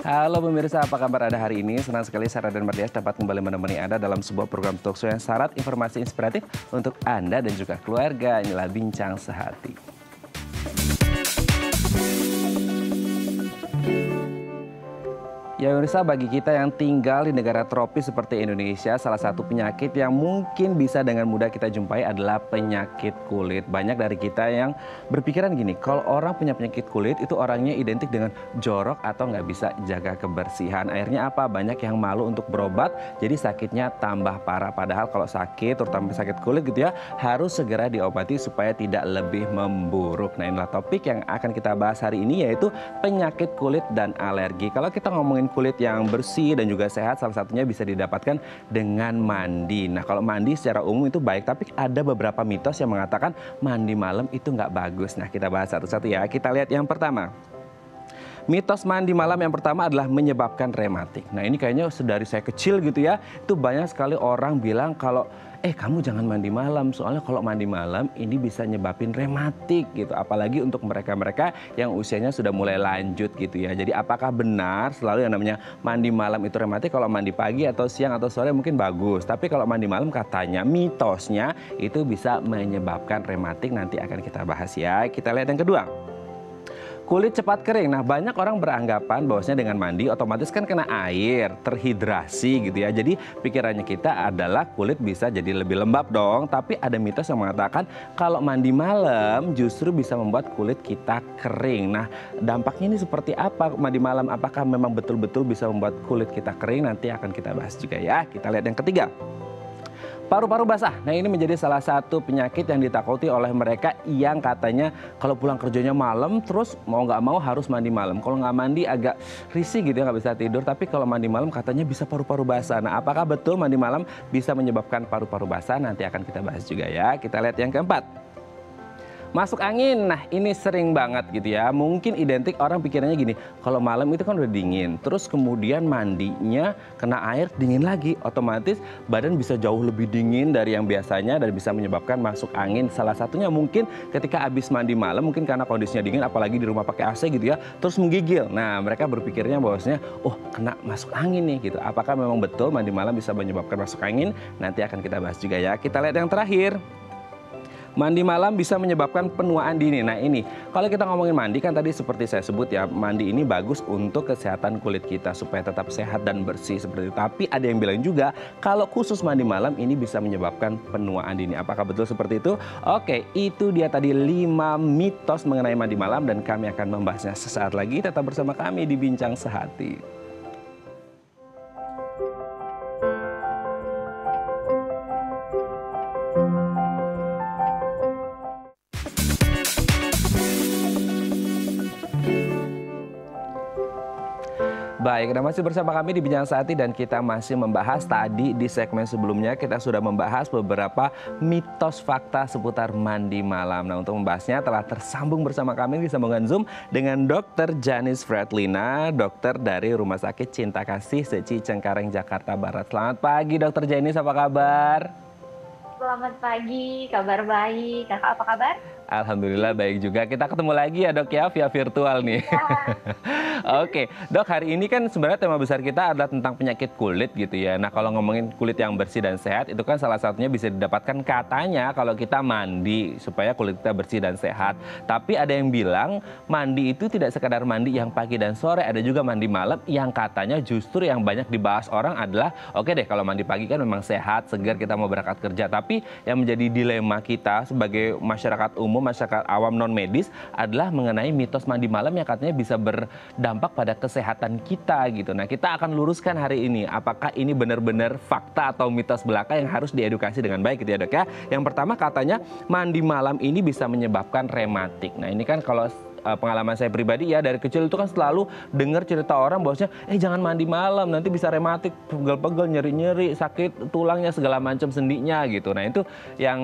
Halo pemirsa, apa kabar Anda hari ini? Senang sekali Sarah dan Mardias dapat kembali menemani Anda dalam sebuah program talkshow yang syarat informasi inspiratif untuk Anda dan juga keluarga. Inilah Bincang Sehati. Ya pemirsa, bagi kita yang tinggal di negara tropis seperti Indonesia, salah satu penyakit yang mungkin bisa dengan mudah kita jumpai adalah penyakit kulit. Banyak dari kita yang berpikiran gini, kalau orang punya penyakit kulit itu orangnya identik dengan jorok atau nggak bisa jaga kebersihan. Akhirnya apa? Banyak yang malu untuk berobat, jadi sakitnya tambah parah. Padahal kalau sakit, terutama sakit kulit gitu ya, harus segera diobati supaya tidak lebih memburuk. Nah inilah topik yang akan kita bahas hari ini, yaitu penyakit kulit dan alergi. Kalau kita ngomongin kulit yang bersih dan juga sehat, salah satunya bisa didapatkan dengan mandi. Nah kalau mandi secara umum itu baik, tapi ada beberapa mitos yang mengatakan mandi malam itu nggak bagus. Nah kita bahas satu-satu ya. Kita lihat yang pertama. Mitos mandi malam yang pertama adalah menyebabkan rematik. Nah ini kayaknya dari saya kecil gitu ya, itu banyak sekali orang bilang kalau kamu jangan mandi malam, soalnya kalau mandi malam ini bisa nyebabin rematik gitu. Apalagi untuk mereka-mereka yang usianya sudah mulai lanjut gitu ya. Jadi apakah benar selalu yang namanya mandi malam itu rematik? Kalau mandi pagi atau siang atau sore mungkin bagus. Tapi kalau mandi malam katanya mitosnya itu bisa menyebabkan rematik. Nanti akan kita bahas ya. Kita lihat yang kedua. Kulit cepat kering. Nah banyak orang beranggapan bahwasanya dengan mandi otomatis kan kena air, terhidrasi gitu ya. Jadi pikirannya kita adalah kulit bisa jadi lebih lembab dong. Tapi ada mitos yang mengatakan kalau mandi malam justru bisa membuat kulit kita kering. Nah dampaknya ini seperti apa mandi malam? Apakah memang betul-betul bisa membuat kulit kita kering? Nanti akan kita bahas juga ya. Kita lihat yang ketiga. Paru-paru basah. Nah ini menjadi salah satu penyakit yang ditakuti oleh mereka yang katanya kalau pulang kerjanya malam terus mau nggak mau harus mandi malam. Kalau nggak mandi agak risih gitu ya, nggak bisa tidur. Tapi kalau mandi malam katanya bisa paru-paru basah. Nah apakah betul mandi malam bisa menyebabkan paru-paru basah? Nanti akan kita bahas juga ya. Kita lihat yang keempat. Masuk angin, nah ini sering banget gitu ya. Mungkin identik orang pikirannya gini, kalau malam itu kan udah dingin, terus kemudian mandinya kena air dingin lagi, otomatis badan bisa jauh lebih dingin dari yang biasanya dan bisa menyebabkan masuk angin. Salah satunya mungkin ketika habis mandi malam, mungkin karena kondisinya dingin, apalagi di rumah pakai AC gitu ya, terus menggigil. Nah mereka berpikirnya bahwasanya, oh kena masuk angin nih gitu. Apakah memang betul mandi malam bisa menyebabkan masuk angin? Nanti akan kita bahas juga ya. Kita lihat yang terakhir. Mandi malam bisa menyebabkan penuaan dini. Nah ini, kalau kita ngomongin mandi kan tadi seperti saya sebut ya, mandi ini bagus untuk kesehatan kulit kita supaya tetap sehat dan bersih seperti itu. Tapi ada yang bilang juga kalau khusus mandi malam ini bisa menyebabkan penuaan dini. Apakah betul seperti itu? Oke, itu dia tadi 5 mitos mengenai mandi malam dan kami akan membahasnya sesaat lagi. Tetap bersama kami di Bincang Sehati. Baik, Anda masih bersama kami di Bincang Sehati dan kita masih membahas tadi di segmen sebelumnya kita sudah membahas beberapa mitos fakta seputar mandi malam. Nah untuk membahasnya telah tersambung bersama kami di sambungan Zoom dengan Dr. Janice Fredlina, dokter dari Rumah Sakit Cinta Kasih Seci Cengkareng, Jakarta Barat. Selamat pagi Dr. Janice, apa kabar? Selamat pagi, kabar baik. Kakak apa kabar? Alhamdulillah baik juga. Kita ketemu lagi ya dok ya via virtual nih. Ya. Oke dok, hari ini kan sebenarnya tema besar kita adalah tentang penyakit kulit gitu ya. Nah kalau ngomongin kulit yang bersih dan sehat itu kan salah satunya bisa didapatkan katanya kalau kita mandi supaya kulit kita bersih dan sehat. Tapi ada yang bilang mandi itu tidak sekadar mandi yang pagi dan sore, ada juga mandi malam yang katanya justru yang banyak dibahas orang adalah oke deh kalau mandi pagi kan memang sehat, segar kita mau berangkat kerja. Tapi yang menjadi dilema kita sebagai masyarakat umum, masyarakat awam non medis adalah mengenai mitos mandi malam yang katanya bisa berdampak pada kesehatan kita gitu. Nah kita akan luruskan hari ini apakah ini benar-benar fakta atau mitos belaka yang harus diedukasi dengan baik gitu ya dok ya. Yang pertama katanya mandi malam ini bisa menyebabkan rematik. Nah ini kan kalau pengalaman saya pribadi ya, dari kecil itu kan selalu dengar cerita orang bahwasanya jangan mandi malam nanti bisa rematik, pegel-pegel, nyeri-nyeri, sakit tulangnya segala macam sendinya gitu. Nah itu yang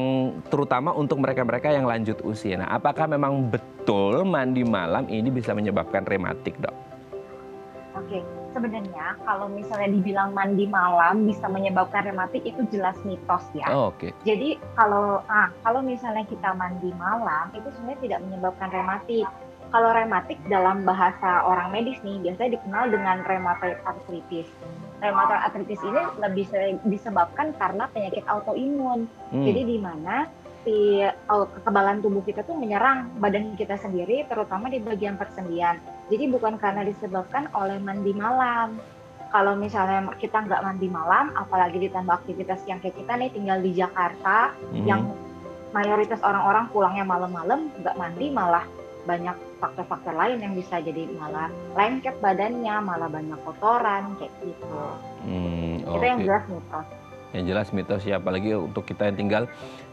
terutama untuk mereka-mereka yang lanjut usia. Nah apakah memang betul mandi malam ini bisa menyebabkan rematik dok? Oke, sebenarnya kalau misalnya dibilang mandi malam bisa menyebabkan rematik itu jelas mitos ya. Oke. Jadi kalau misalnya kita mandi malam itu sebenarnya tidak menyebabkan rematik. Kalau rematik dalam bahasa orang medis nih, biasanya dikenal dengan rheumatoid arthritis. Rheumatoid arthritis ini lebih sering disebabkan karena penyakit autoimun. Hmm. Jadi di mana kekebalan tubuh kita tuh menyerang badan kita sendiri, terutama di bagian persendian. Jadi bukan karena disebabkan oleh mandi malam. Kalau misalnya kita nggak mandi malam, apalagi ditambah aktivitas yang kayak kita nih tinggal di Jakarta, yang mayoritas orang-orang pulangnya malam-malam, nggak mandi, malah banyak faktor-faktor lain yang bisa jadi malah lengket badannya, malah banyak kotoran kayak gitu. Itu yang Oke. jelas mitos. Yang jelas mitos ya, apalagi untuk kita yang tinggal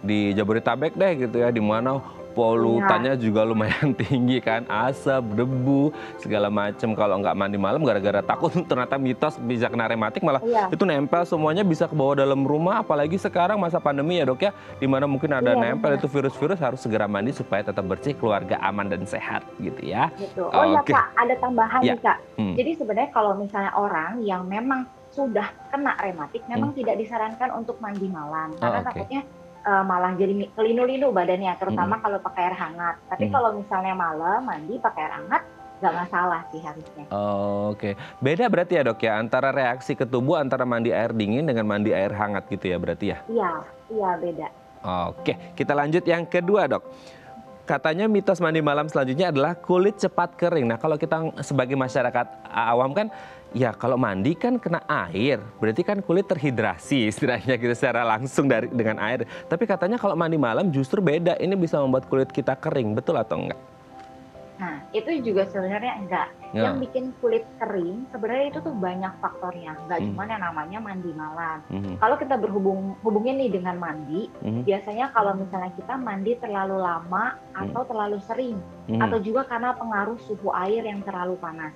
di Jabodetabek deh gitu ya, di mana polutannya juga lumayan tinggi kan, asap, debu, segala macam. Kalau nggak mandi malam gara-gara takut ternyata mitos bisa kena rematik, malah itu nempel semuanya bisa ke bawah dalam rumah. Apalagi sekarang masa pandemi ya dok ya, di mana mungkin ada nempel itu virus-virus, harus segera mandi supaya tetap bersih, keluarga aman dan sehat gitu ya. Gitu. Oh ya Kak, ada tambahan nih Kak. Jadi sebenarnya kalau misalnya orang yang memang sudah kena rematik, memang tidak disarankan untuk mandi malam, karena takutnya malah jadi kelinu-linu badannya, terutama kalau pakai air hangat. Tapi kalau misalnya malam mandi pakai air hangat, nggak masalah sih harusnya. Oke, beda berarti ya dok ya, antara reaksi ke tubuh antara mandi air dingin dengan mandi air hangat gitu ya berarti ya? Iya beda. Oke, kita lanjut yang kedua dok. Katanya mitos mandi malam selanjutnya adalah kulit cepat kering. Nah kalau kita sebagai masyarakat awam kan, ya kalau mandi kan kena air, berarti kan kulit terhidrasi istilahnya gitu secara langsung dengan air. Tapi katanya kalau mandi malam justru beda, ini bisa membuat kulit kita kering, betul atau enggak? Nah, itu juga sebenarnya enggak. Yang bikin kulit kering sebenarnya itu tuh banyak faktornya, nggak cuma yang namanya mandi malam. Kalau kita hubungin nih dengan mandi, biasanya kalau misalnya kita mandi terlalu lama atau terlalu sering, atau juga karena pengaruh suhu air yang terlalu panas.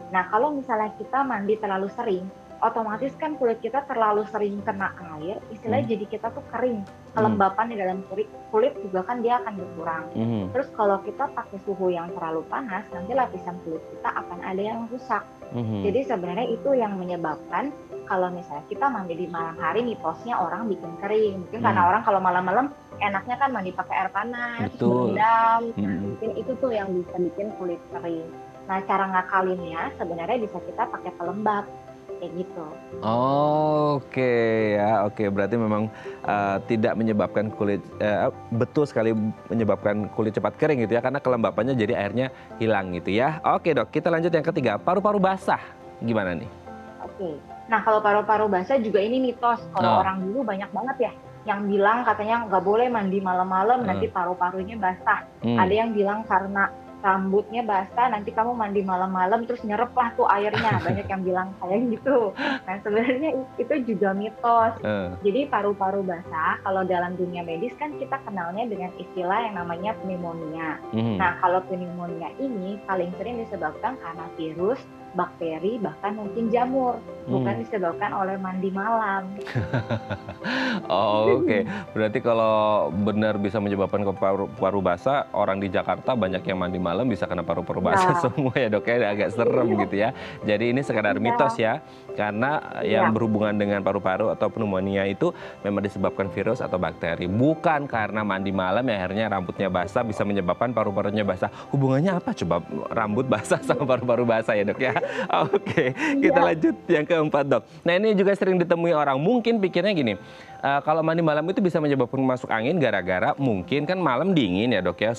Nah, kalau misalnya kita mandi terlalu sering, otomatis kan kulit kita terlalu sering kena air, istilahnya jadi kita tuh kering, kelembapan di dalam kulit juga kan dia akan berkurang. Terus kalau kita pakai suhu yang terlalu panas, nanti lapisan kulit kita akan ada yang rusak. Jadi sebenarnya itu yang menyebabkan kalau misalnya kita mandi di malam hari, mitosnya orang bikin kering. Mungkin karena orang kalau malam-malam enaknya kan mandi pakai air panas, berendam. Mungkin itu tuh yang bisa bikin kulit kering. Nah, cara ngakalinnya sebenarnya bisa kita pakai pelembab. Kayak gitu. Oke ya, oke berarti memang tidak menyebabkan kulit, betul sekali menyebabkan kulit cepat kering gitu ya, karena kelembapannya jadi airnya hilang gitu ya. Oke dok, kita lanjut yang ketiga, paru-paru basah gimana nih? Oke, nah kalau paru-paru basah juga ini mitos. Kalau orang dulu banyak banget ya yang bilang katanya nggak boleh mandi malam-malam, nanti paru-parunya basah. Ada yang bilang karena rambutnya basah, nanti kamu mandi malam-malam terus nyerep lah tuh airnya. Banyak yang bilang kayak gitu. Nah sebenarnya itu juga mitos. Jadi paru-paru basah kalau dalam dunia medis kan kita kenalnya dengan istilah yang namanya pneumonia. Nah kalau pneumonia ini paling sering disebabkan karena virus, bakteri, bahkan mungkin jamur, bukan disebabkan oleh mandi malam. Oke, berarti kalau benar bisa menyebabkan paru basah, orang di Jakarta banyak yang mandi malam bisa kena paru-paru basah semua ya dok ya, agak serem gitu ya. Jadi ini sekadar mitos ya, karena yang berhubungan dengan paru-paru atau pneumonia itu memang disebabkan virus atau bakteri, bukan karena mandi malam ya akhirnya rambutnya basah bisa menyebabkan paru-parunya basah. Hubungannya apa coba rambut basah sama paru-paru basah ya dok ya? Oke, kita lanjut yang keempat dok. Nah ini juga sering ditemui orang, mungkin pikirnya gini, kalau mandi malam itu bisa menyebabkan masuk angin gara-gara mungkin kan malam dingin ya dok ya,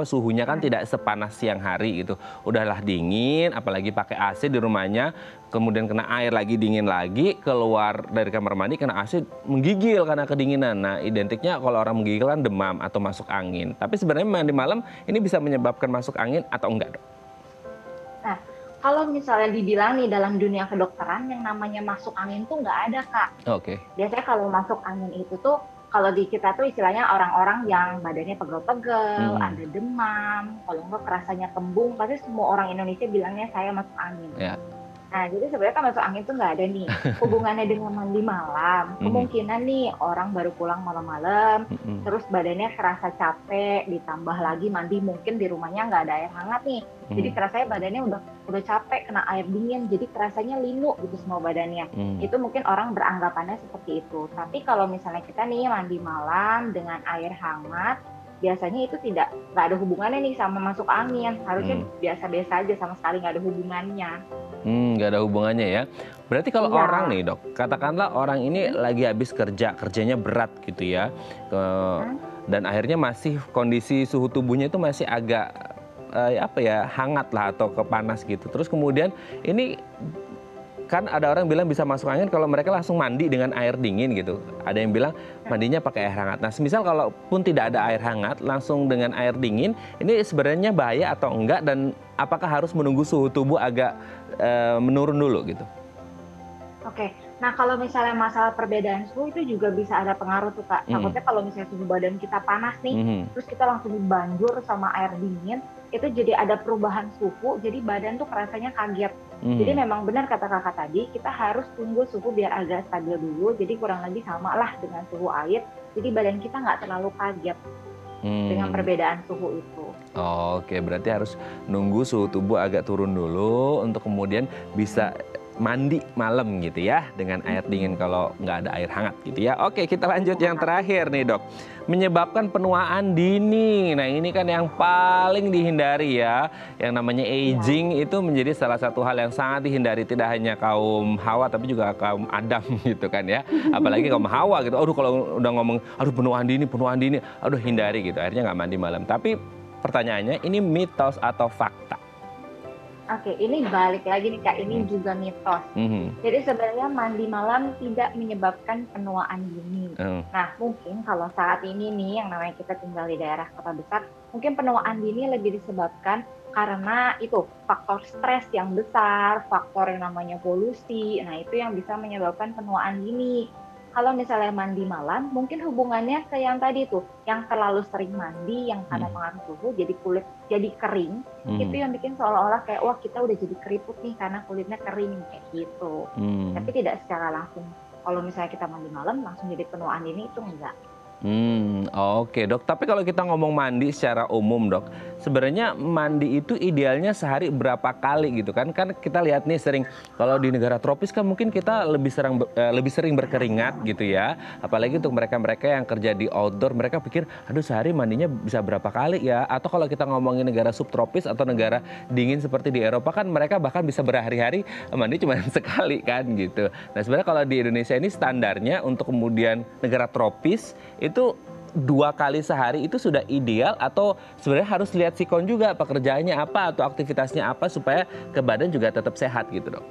suhunya kan tidak sepanas siang hari gitu. Udahlah dingin, apalagi pakai AC di rumahnya, kemudian kena air lagi dingin lagi, keluar dari kamar mandi kena AC menggigil karena kedinginan. Nah identiknya kalau orang menggigil kan demam atau masuk angin. Tapi sebenarnya mandi malam ini bisa menyebabkan masuk angin atau enggak dok? Nah, kalau misalnya dibilang nih dalam dunia kedokteran yang namanya masuk angin tuh nggak ada Kak. Biasanya kalau masuk angin itu tuh kalau di kita tuh istilahnya orang-orang yang badannya pegel-pegel, ada demam, kalau nggak kerasanya kembung, pasti semua orang Indonesia bilangnya saya masuk angin. Nah, jadi sebenarnya kan masuk angin tuh nggak ada nih hubungannya dengan mandi malam. Kemungkinan nih orang baru pulang malam-malam, terus badannya kerasa capek, ditambah lagi mandi mungkin di rumahnya nggak ada air hangat nih. Jadi kerasanya badannya udah capek kena air dingin, jadi kerasanya linu gitu semua badannya. Itu mungkin orang beranggapannya seperti itu. Tapi kalau misalnya kita nih mandi malam dengan air hangat, biasanya itu nggak ada hubungannya nih sama masuk angin. Harusnya biasa-biasa aja, sama sekali nggak ada hubungannya. Nggak ada hubungannya ya. Berarti kalau orang nih dok, katakanlah orang ini lagi habis kerjanya berat gitu ya, dan akhirnya masih kondisi suhu tubuhnya itu masih agak hangat lah atau kepanas gitu. Terus kemudian ini kan ada orang bilang bisa masuk angin kalau mereka langsung mandi dengan air dingin gitu. Ada yang bilang mandinya pakai air hangat. Nah, semisal kalaupun tidak ada air hangat, langsung dengan air dingin, ini sebenarnya bahaya atau enggak, dan apakah harus menunggu suhu tubuh agak menurun dulu gitu? Oke, nah kalau misalnya masalah perbedaan suhu itu juga bisa ada pengaruh tuh Kak. Takutnya kalau misalnya suhu badan kita panas nih, terus kita langsung dibanjur sama air dingin, itu jadi ada perubahan suhu, jadi badan tuh rasanya kaget. Jadi memang benar kata kakak tadi, kita harus tunggu suhu biar agak stabil dulu, jadi kurang lebih sama lah dengan suhu air, jadi badan kita nggak terlalu kaget dengan perbedaan suhu itu. Oke, berarti harus nunggu suhu tubuh agak turun dulu untuk kemudian bisa mandi malam gitu ya, dengan air dingin kalau nggak ada air hangat gitu ya. Oke, kita lanjut yang terakhir nih dok. Menyebabkan penuaan dini. Nah ini kan yang paling dihindari ya. Yang namanya aging itu menjadi salah satu hal yang sangat dihindari. Tidak hanya kaum Hawa tapi juga kaum Adam gitu kan ya. Apalagi kaum Hawa gitu. Aduh kalau udah ngomong, aduh penuaan dini, aduh hindari gitu. Akhirnya nggak mandi malam. Tapi pertanyaannya, ini mitos atau fakta? Oke, ini balik lagi nih Kak, ini juga mitos. Jadi sebenarnya mandi malam tidak menyebabkan penuaan dini. Nah, mungkin kalau saat ini nih, yang namanya kita tinggal di daerah kota besar, mungkin penuaan dini lebih disebabkan karena itu faktor stres yang besar, faktor yang namanya polusi. Nah, itu yang bisa menyebabkan penuaan dini. Kalau misalnya mandi malam, mungkin hubungannya ke yang tadi tuh, yang terlalu sering mandi, yang karena pengaruh suhu, jadi kulit jadi kering, itu yang bikin seolah-olah kayak, wah kita udah jadi keriput nih, karena kulitnya kering, kayak gitu. Tapi tidak secara langsung, kalau misalnya kita mandi malam, langsung jadi penuaan dini, itu enggak. Oke dok, tapi kalau kita ngomong mandi secara umum dok, sebenarnya mandi itu idealnya sehari berapa kali gitu kan? Kan kita lihat nih sering, kalau di negara tropis kan mungkin kita lebih sering berkeringat gitu ya. Apalagi untuk mereka-mereka yang kerja di outdoor, mereka pikir, aduh sehari mandinya bisa berapa kali ya? Atau kalau kita ngomongin negara subtropis atau negara dingin seperti di Eropa kan mereka bahkan bisa berhari-hari mandi cuma sekali kan gitu. Nah sebenarnya kalau di Indonesia ini standarnya untuk kemudian negara tropis itu 2 kali sehari itu sudah ideal, atau sebenarnya harus lihat sikon juga pekerjaannya apa atau aktivitasnya apa supaya ke badan juga tetap sehat gitu dok?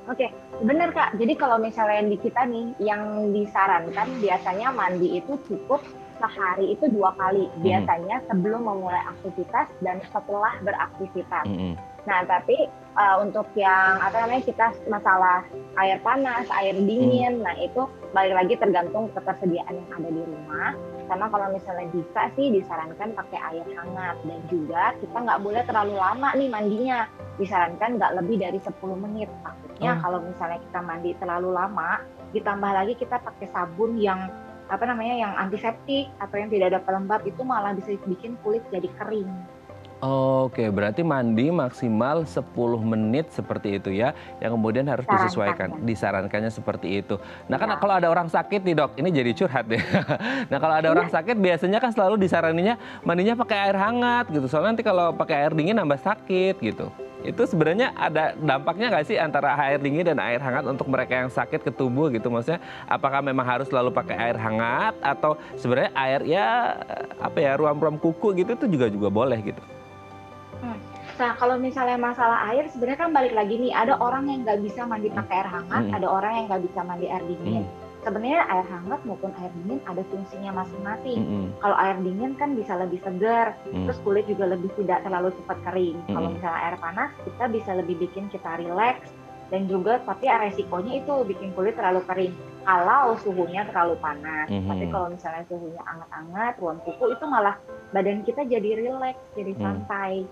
Oke, benar Kak. Jadi kalau misalnya di kita nih, yang disarankan biasanya mandi itu cukup sehari itu 2 kali. Biasanya sebelum memulai aktivitas dan setelah beraktivitas. Nah, tapi untuk yang kita masalah air panas, air dingin, nah itu balik lagi tergantung ketersediaan yang ada di rumah. Sama kalau misalnya bisa sih disarankan pakai air hangat, dan juga kita nggak boleh terlalu lama nih mandinya. Disarankan nggak lebih dari 10 menit. Takutnya kalau misalnya kita mandi terlalu lama, ditambah lagi kita pakai sabun yang yang antiseptik atau yang tidak ada pelembab, itu malah bisa bikin kulit jadi kering. Oke, berarti mandi maksimal 10 menit seperti itu ya, yang kemudian harus disesuaikan, disarankannya seperti itu. Nah kan kalau ada orang sakit nih dok, ini jadi curhat deh. Nah kalau ada orang sakit biasanya kan selalu disaraninya mandinya pakai air hangat gitu, soalnya nanti kalau pakai air dingin nambah sakit gitu. Itu sebenarnya ada dampaknya nggak sih antara air dingin dan air hangat untuk mereka yang sakit ke tubuh gitu? Maksudnya apakah memang harus selalu pakai air hangat, atau sebenarnya air ruam-ruam kuku gitu itu juga boleh gitu? Nah, kalau misalnya masalah air, sebenarnya kan balik lagi nih, ada orang yang nggak bisa mandi pakai air hangat, ada orang yang nggak bisa mandi air dingin. Sebenarnya air hangat maupun air dingin ada fungsinya masing-masing. Kalau air dingin kan bisa lebih segar, terus kulit juga lebih tidak terlalu cepat kering. Kalau misalnya air panas, kita bisa lebih bikin kita rileks, dan juga tapi resikonya itu bikin kulit terlalu kering kalau suhunya terlalu panas. Tapi kalau misalnya suhunya hangat-hangat, ruang kuku, itu malah badan kita jadi rileks, jadi santai.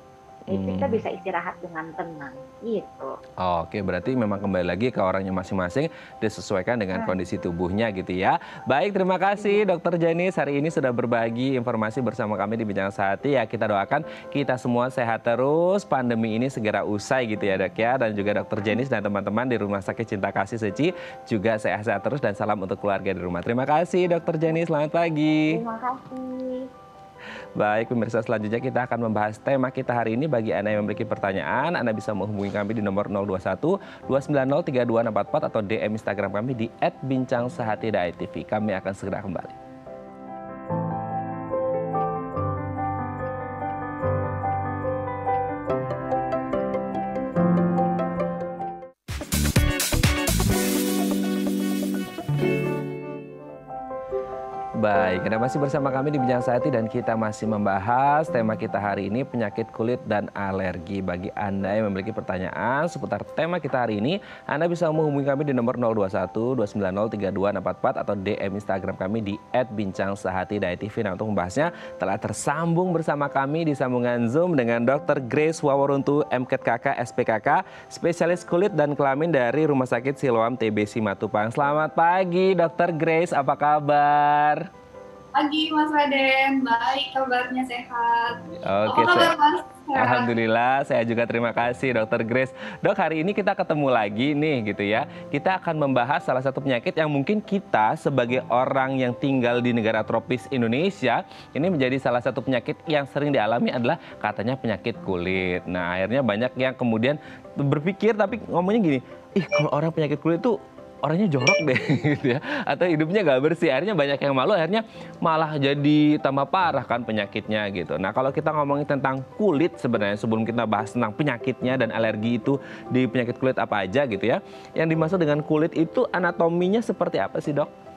Kita bisa istirahat dengan tenang gitu. Oke, berarti memang kembali lagi ke orangnya masing-masing, disesuaikan dengan kondisi tubuhnya gitu ya. Baik, terima kasih Dr. Janice hari ini sudah berbagi informasi bersama kami di Bincang Sehati ya. Kita doakan kita semua sehat terus, pandemi ini segera usai gitu ya dok ya. Dan juga Dr. Janice dan teman-teman di Rumah Sakit Cinta Kasih Seci juga sehat-sehat terus, dan salam untuk keluarga di rumah. Terima kasih Dr. Janice, selamat pagi. Terima kasih. Baik, pemirsa, selanjutnya kita akan membahas tema kita hari ini. Bagi Anda yang memiliki pertanyaan, Anda bisa menghubungi kami di nomor 021 290 3244 atau DM Instagram kami di @bincangSehati.tv. Kami akan segera kembali. Baik, Anda masih bersama kami di Bincang Sehati dan kita masih membahas tema kita hari ini, penyakit kulit dan alergi. Bagi Anda yang memiliki pertanyaan seputar tema kita hari ini, Anda bisa menghubungi kami di nomor 021 290 3244 atau DM Instagram kami di @bincangSehati.tv. Nah, untuk membahasnya telah tersambung bersama kami di sambungan Zoom dengan Dr. Grace Waworuntu, MKK SPKK, spesialis kulit dan kelamin dari Rumah Sakit Siloam TBC Matupang. Selamat pagi, Dr. Grace, apa kabar? Pagi Mas Raden, baik, kabarnya sehat. Oke, apa kabar Mas? Alhamdulillah, saya juga terima kasih Dr. Grace. Dok, hari ini kita ketemu lagi nih gitu ya. Kita akan membahas salah satu penyakit yang mungkin kita sebagai orang yang tinggal di negara tropis Indonesia, ini menjadi salah satu penyakit yang sering dialami adalah katanya penyakit kulit. Nah, akhirnya banyak yang kemudian berpikir tapi ngomongnya gini, ih kalau orang penyakit kulit tuh orangnya jorok deh gitu ya, atau hidupnya gak bersih. Akhirnya banyak yang malu, akhirnya malah jadi tambah parah kan penyakitnya gitu. Nah, kalau kita ngomongin tentang kulit sebenarnya, sebelum kita bahas tentang penyakitnya dan alergi itu di penyakit kulit apa aja gitu ya, yang dimaksud dengan kulit itu anatominya seperti apa sih, Dok?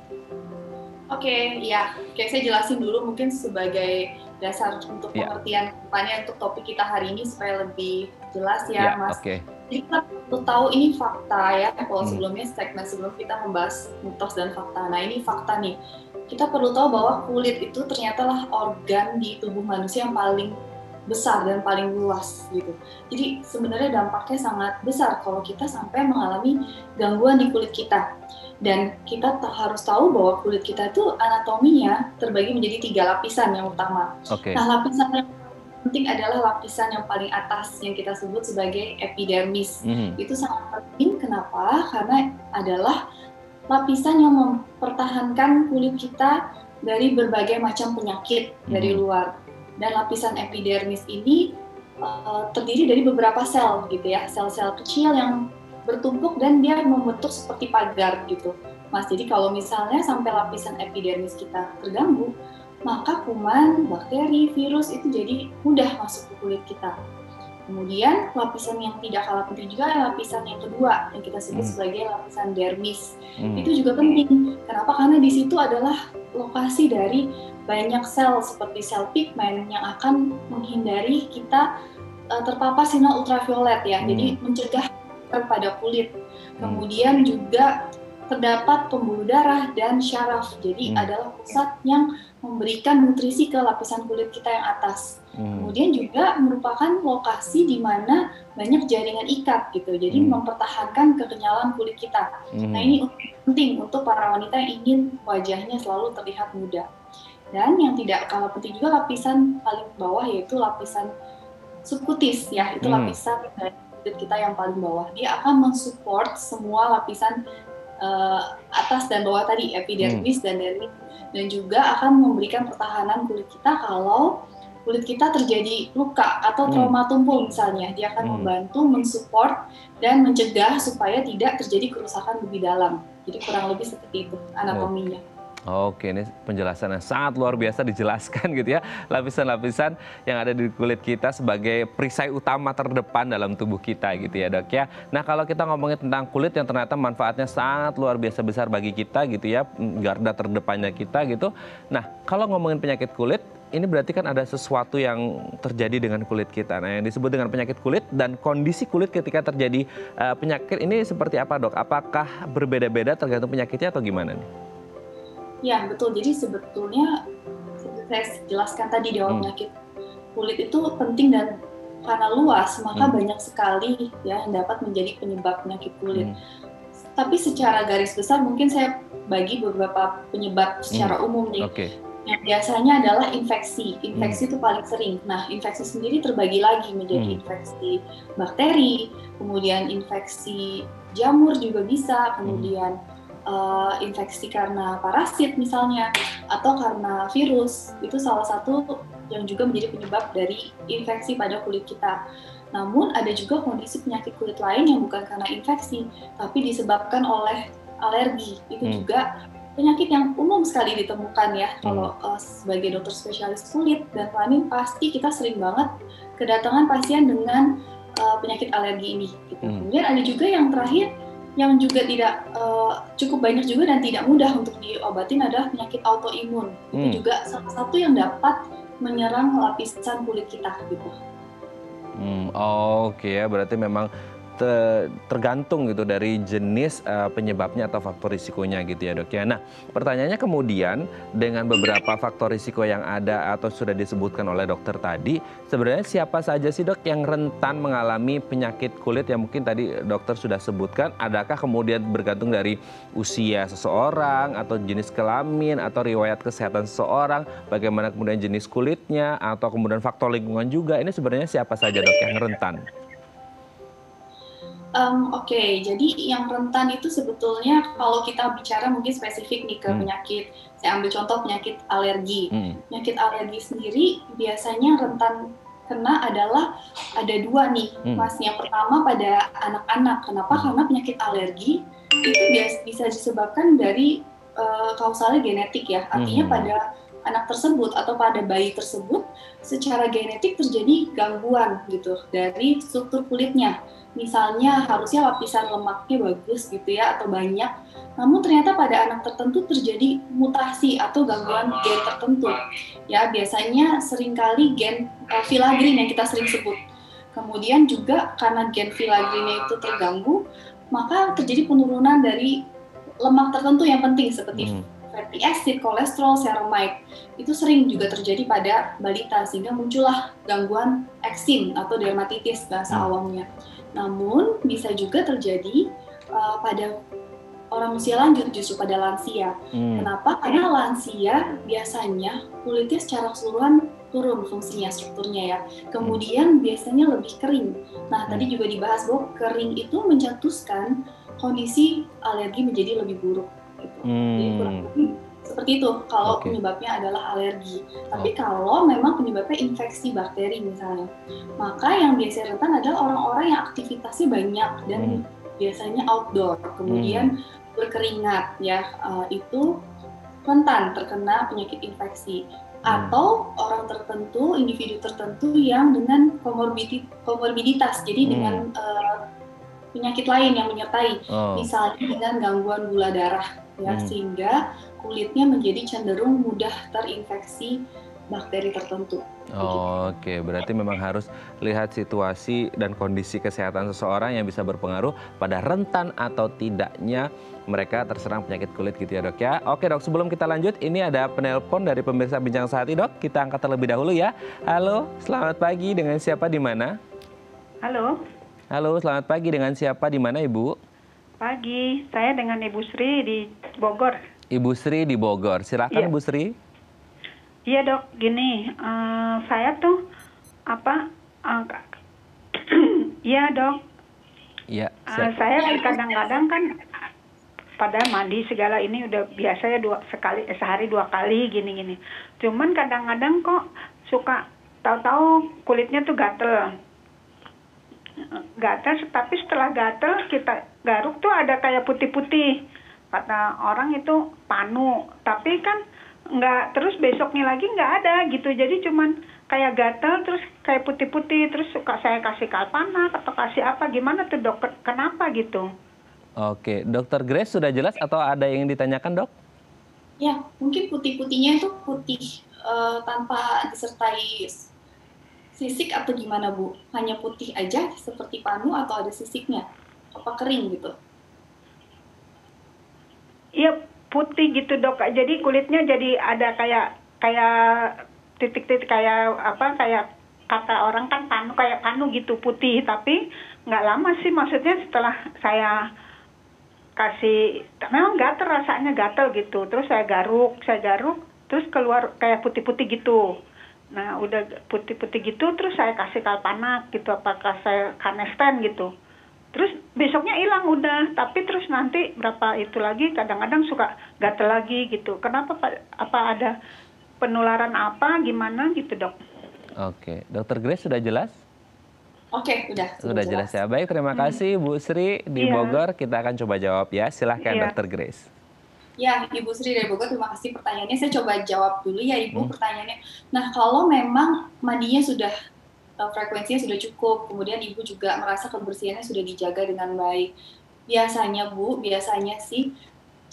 Oke, ya, saya jelasin dulu mungkin sebagai dasar untuk pengertian depannya untuk topik kita hari ini supaya lebih jelas ya, Mas. Jadi kita perlu tahu ini fakta ya, kalau sebelumnya segmen sebelum kita membahas mitos dan fakta. Nah, ini fakta nih. Kita perlu tahu bahwa kulit itu ternyata lah organ di tubuh manusia yang paling besar dan paling luas gitu. Jadi sebenarnya dampaknya sangat besar kalau kita sampai mengalami gangguan di kulit kita. Dan kita harus tahu bahwa kulit kita itu anatominya terbagi menjadi 3 lapisan yang utama. Nah, lapisan yang penting adalah lapisan yang paling atas yang kita sebut sebagai epidermis. Itu sangat penting. Kenapa? Karena adalah lapisan yang mempertahankan kulit kita dari berbagai macam penyakit dari luar. Dan lapisan epidermis ini terdiri dari beberapa sel gitu ya, sel-sel kecil yang bertumpuk dan dia membentuk seperti pagar gitu, Mas. Jadi kalau misalnya sampai lapisan epidermis kita terganggu, maka kuman, bakteri, virus itu jadi mudah masuk ke kulit kita. Kemudian lapisan yang tidak kalah penting juga adalah lapisan yang kedua yang kita sebut sebagai lapisan dermis. Itu juga penting. Kenapa? Karena di situ adalah lokasi dari banyak sel seperti sel pigmen yang akan menghindari kita terpapar sinar ultraviolet ya. Jadi mencegah pada kulit. Kemudian juga terdapat pembuluh darah dan syaraf. Jadi adalah pusat yang memberikan nutrisi ke lapisan kulit kita yang atas. Kemudian juga merupakan lokasi di mana banyak jaringan ikat gitu. Jadi mempertahankan kekenyalan kulit kita. Nah, ini penting untuk para wanita yang ingin wajahnya selalu terlihat muda. Dan yang tidak kalah penting juga lapisan paling bawah yaitu lapisan subkutis ya. Itu lapisan dari kulit kita yang paling bawah. Dia akan mensupport semua lapisan atas dan bawah tadi, epidermis dan dermis, dan juga akan memberikan pertahanan kulit kita kalau kulit kita terjadi luka atau trauma tumpul misalnya. Dia akan membantu mensupport dan mencegah supaya tidak terjadi kerusakan lebih dalam. Jadi kurang lebih seperti itu anatominya. Oke, ini penjelasan yang sangat luar biasa dijelaskan gitu ya. Lapisan-lapisan yang ada di kulit kita sebagai perisai utama terdepan dalam tubuh kita gitu ya, Dok ya. Nah, kalau kita ngomongin tentang kulit yang ternyata manfaatnya sangat luar biasa besar bagi kita gitu ya, garda terdepannya kita gitu. Nah, kalau ngomongin penyakit kulit, ini berarti kan ada sesuatu yang terjadi dengan kulit kita. Nah, yang disebut dengan penyakit kulit dan kondisi kulit ketika terjadi penyakit ini seperti apa, Dok? Apakah berbeda-beda tergantung penyakitnya atau gimana nih? Ya, betul. Jadi sebetulnya seperti saya jelaskan tadi di awal, penyakit kulit itu penting dan karena luas, maka banyak sekali ya yang dapat menjadi penyebab penyakit kulit. Tapi secara garis besar mungkin saya bagi beberapa penyebab secara umum nih. Yang biasanya adalah infeksi. Infeksi itu paling sering. Nah, infeksi sendiri terbagi lagi menjadi infeksi bakteri, kemudian infeksi jamur juga bisa, kemudian infeksi karena parasit misalnya, atau karena virus. Itu salah satu yang juga menjadi penyebab dari infeksi pada kulit kita. Namun ada juga kondisi penyakit kulit lain yang bukan karena infeksi, tapi disebabkan oleh alergi. Itu juga penyakit yang umum sekali ditemukan ya. Kalau sebagai dokter spesialis kulit dan kelamin pasti kita sering banget kedatangan pasien dengan penyakit alergi ini. Gitu. Kemudian ada juga yang terakhir yang juga tidak cukup banyak juga dan tidak mudah untuk diobatin adalah penyakit autoimun. Itu juga salah satu yang dapat menyerang lapisan kulit kita gitu. Oke ya, berarti memang tergantung gitu dari jenis penyebabnya atau faktor risikonya gitu ya dok ya. Nah pertanyaannya kemudian dengan beberapa faktor risiko yang ada atau sudah disebutkan oleh dokter tadi, sebenarnya siapa saja sih dok yang rentan mengalami penyakit kulit yang mungkin tadi dokter sudah sebutkan? Adakah kemudian bergantung dari usia seseorang atau jenis kelamin atau riwayat kesehatan seseorang, bagaimana kemudian jenis kulitnya atau kemudian faktor lingkungan juga, ini sebenarnya siapa saja dok yang rentan? Oke, jadi yang rentan itu sebetulnya kalau kita bicara mungkin spesifik nih ke penyakit, saya ambil contoh penyakit alergi. Penyakit alergi sendiri biasanya rentan kena adalah ada dua nih, Mas. Yang pertama pada anak-anak. Kenapa? Karena penyakit alergi itu bisa disebabkan dari kausalnya genetik ya. Artinya pada anak tersebut atau pada bayi tersebut secara genetik terjadi gangguan gitu dari struktur kulitnya. Misalnya harusnya lapisan lemaknya bagus gitu ya atau banyak, namun ternyata pada anak tertentu terjadi mutasi atau gangguan gen tertentu. Ya biasanya seringkali gen filagrin yang kita sering sebut. Kemudian juga karena gen filagrinnya itu terganggu, maka terjadi penurunan dari lemak tertentu yang penting seperti fatty acid, kolesterol, ceramide. Itu sering juga terjadi pada balita sehingga muncullah gangguan eksim atau dermatitis bahasa awamnya. Namun bisa juga terjadi pada orang usia lanjut, justru pada lansia. Kenapa? Karena lansia biasanya kulitnya secara keseluruhan turun fungsinya, strukturnya ya. Kemudian biasanya lebih kering. Nah tadi juga dibahas bahwa kering itu mencetuskan kondisi alergi menjadi lebih buruk. Gitu. Jadi kurang lebih seperti itu kalau penyebabnya adalah alergi. Tapi kalau memang penyebabnya infeksi bakteri misalnya, maka yang biasanya rentan adalah orang-orang yang aktivitasnya banyak dan biasanya outdoor, kemudian berkeringat ya, itu rentan terkena penyakit infeksi. Atau orang tertentu, individu tertentu yang dengan komorbiditas, jadi dengan penyakit lain yang menyertai, misalnya dengan gangguan gula darah ya, sehingga kulitnya menjadi cenderung mudah terinfeksi bakteri tertentu. Oke, berarti memang harus lihat situasi dan kondisi kesehatan seseorang yang bisa berpengaruh pada rentan atau tidaknya mereka terserang penyakit kulit gitu ya dok ya. Oke dok, sebelum kita lanjut, ini ada penelpon dari pemirsa Bincang Sehati dok. Kita angkat terlebih dahulu ya. Halo, selamat pagi, dengan siapa di mana? Halo. Halo, selamat pagi, dengan siapa di mana ibu? Pagi, saya dengan Ibu Sri di Bogor. Ibu Sri di Bogor, silakan Ibu Sri. Iya dok, gini, saya tuh iya dok. Iya. Saya kadang-kadang kan pada mandi segala ini udah biasa ya sehari 2 kali gini-gini. Cuman kadang-kadang kok suka tahu-tahu kulitnya tuh gatel, tapi setelah gatel kita garuk tuh ada kayak putih-putih. Kata orang itu panu, tapi kan nggak, terus besoknya lagi nggak ada gitu. Jadi cuman kayak gatel terus kayak putih-putih, terus suka saya kasih kalpanak atau kasih apa, gimana tuh dok, kenapa gitu? Oke, dokter Grace sudah jelas atau ada yang ditanyakan dok? Ya, mungkin putih-putihnya itu putih tanpa disertai sisik atau gimana Bu? Hanya putih aja seperti panu atau ada sisiknya? Apa kering gitu? Iya putih gitu dok. Jadi kulitnya jadi ada kayak titik-titik kayak kata orang kan panu, kayak panu gitu putih. Tapi nggak lama sih, maksudnya setelah saya kasih, memang gatel, rasanya gatel gitu. Terus saya garuk, terus keluar kayak putih-putih gitu. Nah udah putih-putih gitu, terus saya kasih kalpanak gitu, apakah saya Canesten gitu. Terus besoknya hilang udah, tapi terus nanti berapa itu lagi kadang-kadang suka gatel lagi gitu. Kenapa Pak? Apa ada penularan apa, gimana gitu dok. Oke, Dokter Grace sudah jelas? Oke, sudah jelas ya. Baik, terima kasih Bu Sri di Bogor. Kita akan coba jawab ya. Silahkan Dokter Grace. Ya, Ibu Sri dari Bogor, terima kasih pertanyaannya. Saya coba jawab dulu ya Ibu pertanyaannya. Nah, kalau memang mandinya sudah frekuensinya sudah cukup, kemudian Ibu juga merasa kebersihannya sudah dijaga dengan baik. Biasanya Bu, sih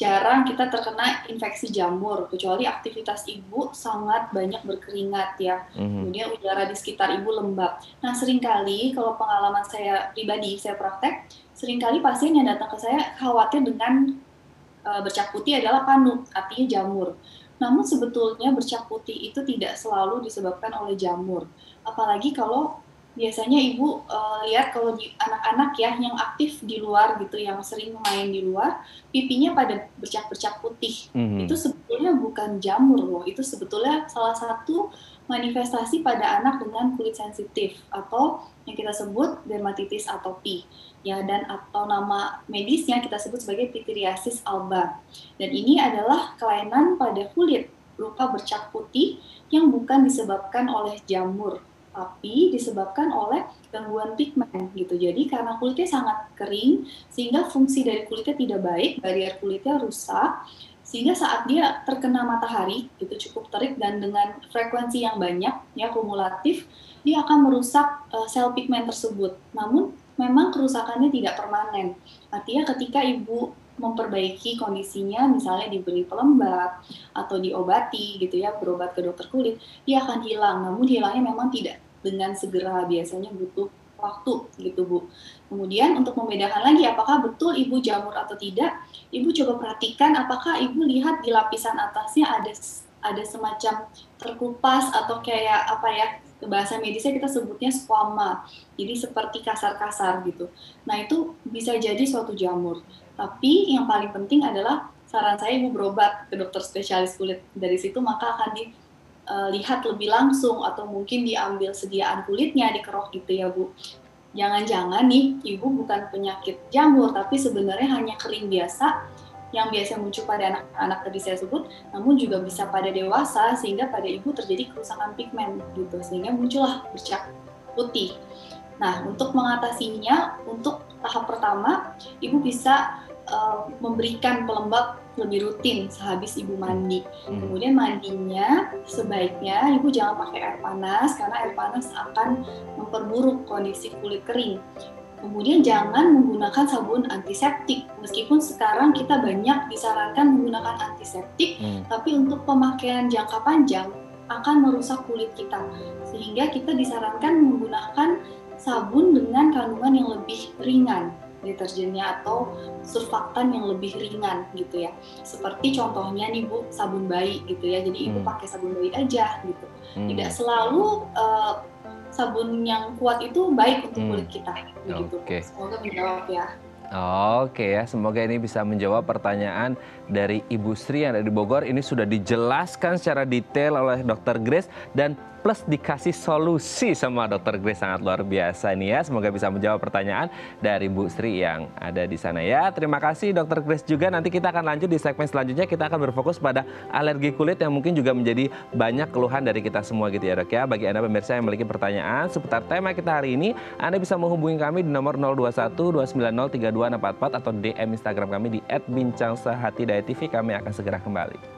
jarang kita terkena infeksi jamur, kecuali aktivitas Ibu sangat banyak berkeringat ya. Kemudian udara di sekitar Ibu lembab. Nah, seringkali kalau pengalaman saya pribadi, saya praktek, seringkali pasien yang datang ke saya khawatir dengan bercak putih adalah panu, artinya jamur. Namun sebetulnya bercak putih itu tidak selalu disebabkan oleh jamur. Apalagi kalau biasanya Ibu lihat kalau di anak-anak ya yang aktif di luar gitu, yang sering main di luar, pipinya pada bercak-bercak putih. Itu sebetulnya bukan jamur loh, itu sebetulnya salah satu manifestasi pada anak dengan kulit sensitif atau yang kita sebut dermatitis atopi. Ya, dan atau nama medisnya kita sebut sebagai pityriasis alba. Dan ini adalah kelainan pada kulit berupa bercak putih yang bukan disebabkan oleh jamur, tapi disebabkan oleh gangguan pigmen gitu. Jadi karena kulitnya sangat kering sehingga fungsi dari kulitnya tidak baik, barrier kulitnya rusak, sehingga saat dia terkena matahari itu cukup terik dan dengan frekuensi yang banyak ya kumulatif, dia akan merusak sel pigmen tersebut. Namun memang kerusakannya tidak permanen. Artinya ketika Ibu memperbaiki kondisinya, misalnya diberi pelembab atau diobati gitu ya, berobat ke dokter kulit, dia akan hilang. Namun hilangnya memang tidak dengan segera, biasanya butuh waktu gitu Bu. Kemudian untuk membedakan lagi apakah betul Ibu jamur atau tidak, Ibu coba perhatikan apakah Ibu lihat di lapisan atasnya ada semacam terkupas atau kayak apa ya, bahasa medisnya kita sebutnya squama, jadi seperti kasar-kasar gitu. Nah itu bisa jadi suatu jamur. Tapi yang paling penting adalah saran saya Ibu berobat ke dokter spesialis kulit. Dari situ maka akan dilihat lebih langsung atau mungkin diambil sediaan kulitnya, dikerok gitu ya Bu. Jangan-jangan nih Ibu bukan penyakit jamur, tapi sebenarnya hanya kering biasa yang biasa muncul pada anak-anak tadi saya sebut, namun juga bisa pada dewasa sehingga pada Ibu terjadi kerusakan pigmen gitu, sehingga muncullah bercak putih. Nah, untuk mengatasinya, untuk tahap pertama, Ibu bisa memberikan pelembab lebih rutin sehabis Ibu mandi. Kemudian mandinya sebaiknya Ibu jangan pakai air panas karena air panas akan memperburuk kondisi kulit kering. Kemudian jangan menggunakan sabun antiseptik. Meskipun sekarang kita banyak disarankan menggunakan antiseptik, tapi untuk pemakaian jangka panjang akan merusak kulit kita. Sehingga kita disarankan menggunakan sabun dengan kandungan yang lebih ringan, deterjennya atau surfaktan yang lebih ringan gitu ya. Seperti contohnya nih Bu, sabun bayi gitu ya. Jadi Ibu pakai sabun bayi aja gitu. Tidak selalu sabun yang kuat itu baik untuk kulit kita begitu. Semoga menjawab ya. Oke ya, semoga ini bisa menjawab pertanyaan dari Ibu Sri yang ada di Bogor. Ini sudah dijelaskan secara detail oleh Dokter Grace dan plus dikasih solusi sama Dokter Grace, sangat luar biasa nih ya. Semoga bisa menjawab pertanyaan dari Bu Sri yang ada di sana ya. Terima kasih Dokter Grace juga. Nanti kita akan lanjut di segmen selanjutnya. Kita akan berfokus pada alergi kulit yang mungkin juga menjadi banyak keluhan dari kita semua gitu ya Dok ya. Bagi Anda pemirsa yang memiliki pertanyaan seputar tema kita hari ini, Anda bisa menghubungi kami di nomor 021 290 3244 atau DM Instagram kami di @bincangsehati.tv. Kami akan segera kembali.